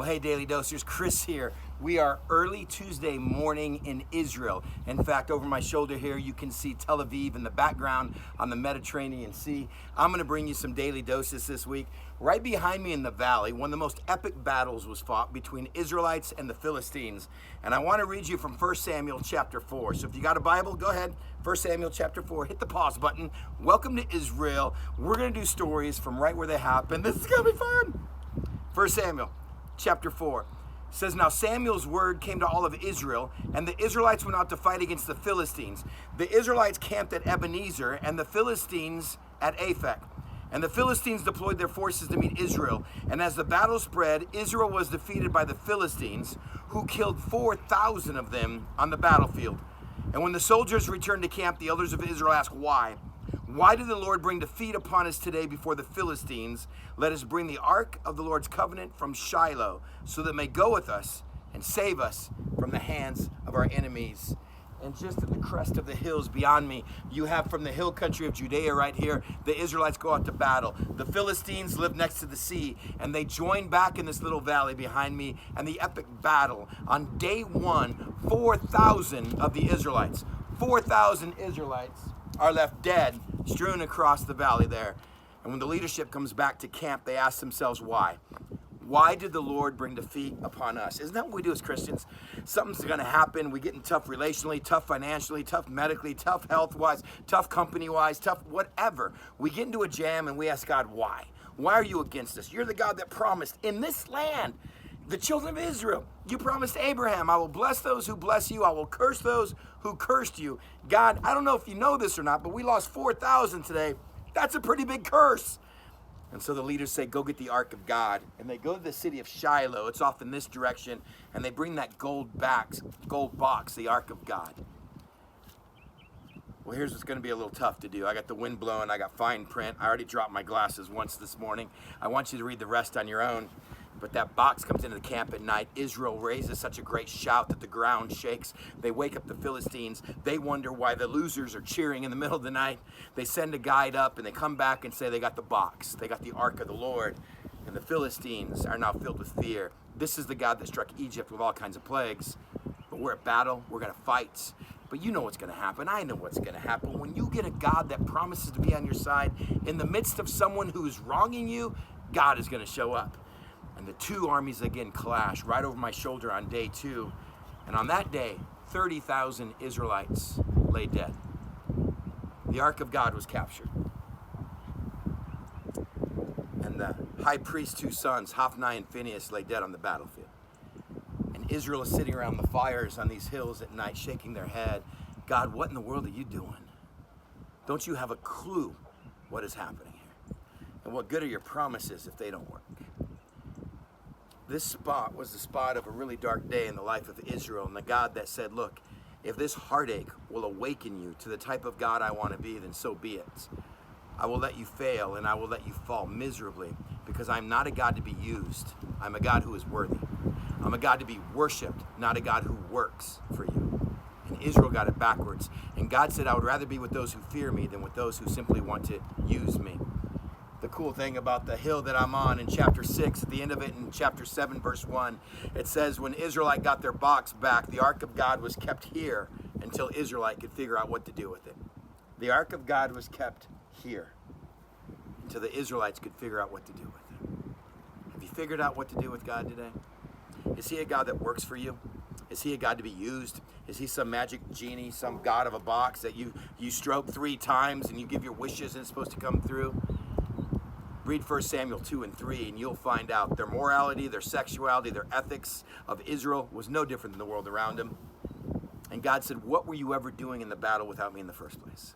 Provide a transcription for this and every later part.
Well, hey, Daily Dosers, Chris here. We are early Tuesday morning in Israel. In fact, over my shoulder here, you can see Tel Aviv in the background on the Mediterranean Sea. I'm going to bring you some Daily Doses this week. Right behind me in the valley, one of the most epic battles was fought between Israelites and the Philistines. And I want to read you from 1 Samuel chapter 4. So if you got a Bible, go ahead. 1 Samuel chapter 4. Hit the pause button. Welcome to Israel. We're going to do stories from right where they happen. This is going to be fun. 1 Samuel chapter 4 says, "Now Samuel's word came to all of Israel, and the Israelites went out to fight against the Philistines. The Israelites camped at Ebenezer, and the Philistines at Aphek. And the Philistines deployed their forces to meet Israel. And as the battle spread, Israel was defeated by the Philistines, who killed 4,000 of them on the battlefield. And when the soldiers returned to camp, the elders of Israel asked, 'Why? Why did the Lord bring defeat upon us today before the Philistines? Let us bring the ark of the Lord's covenant from Shiloh, so that it may go with us and save us from the hands of our enemies.'" And just at the crest of the hills beyond me, you have from the hill country of Judea right here, the Israelites go out to battle. The Philistines live next to the sea, and they join back in this little valley behind me, and the epic battle. On day one, 4,000 of the Israelites, 4,000 Israelites are left dead, strewn across the valley there. And when the leadership comes back to camp, they ask themselves why. Why did the Lord bring defeat upon us? Isn't that what we do as Christians? Something's going to happen. We get in tough relationally, tough financially, tough medically, tough health-wise, tough company-wise, tough whatever. We get into a jam and we ask God, why? Why are you against us? You're the God that promised in this land, the children of Israel, you promised Abraham, I will bless those who bless you. I will curse those who cursed you. God, I don't know if you know this or not, but we lost 4,000 today. That's a pretty big curse. And so the leaders say, go get the ark of God. And they go to the city of Shiloh. It's off in this direction. And they bring that gold box, the ark of God. Well, here's what's going to be a little tough to do. I got the wind blowing. I got fine print. I already dropped my glasses once this morning. I want you to read the rest on your own. But that box comes into the camp at night. Israel raises such a great shout that the ground shakes. They wake up the Philistines. They wonder why the losers are cheering in the middle of the night. They send a guide up and they come back and say they got the box. They got the ark of the Lord. And the Philistines are now filled with fear. This is the God that struck Egypt with all kinds of plagues. But we're at battle. We're going to fight. But you know what's going to happen. I know what's going to happen. When you get a God that promises to be on your side, in the midst of someone who is wronging you, God is going to show up. And the two armies again clash right over my shoulder on day two. And on that day, 30,000 Israelites lay dead. The ark of God was captured. And the high priest's two sons, Hophni and Phinehas, lay dead on the battlefield. And Israel is sitting around the fires on these hills at night, shaking their head. God, what in the world are you doing? Don't you have a clue what is happening here? And what good are your promises if they don't work? This spot was the spot of a really dark day in the life of Israel, and the God that said, look, if this heartache will awaken you to the type of God I want to be, then so be it. I will let you fail, and I will let you fall miserably, because I'm not a God to be used. I'm a God who is worthy. I'm a God to be worshipped, not a God who works for you. And Israel got it backwards. And God said, I would rather be with those who fear me than with those who simply want to use me. The cool thing about the hill that I'm on in chapter 6, at the end of it in chapter 7, verse 1, it says, when Israelite got their box back, the ark of God was kept here until Israelite could figure out what to do with it. The ark of God was kept here until the Israelites could figure out what to do with it. Have you figured out what to do with God today? Is he a God that works for you? Is he a God to be used? Is he some magic genie, some God of a box that you stroke 3 times and you give your wishes and it's supposed to come through? Read 1 Samuel 2 and 3 and you'll find out their morality, their sexuality, their ethics of Israel was no different than the world around them. And God said, what were you ever doing in the battle without me in the first place?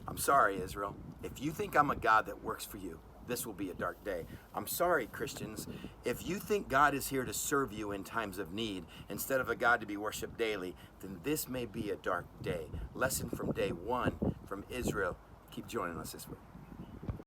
I'm sorry, Israel. If you think I'm a God that works for you, this will be a dark day. I'm sorry, Christians. If you think God is here to serve you in times of need instead of a God to be worshiped daily, then this may be a dark day. Lesson from day 1 from Israel. Keep joining us this week.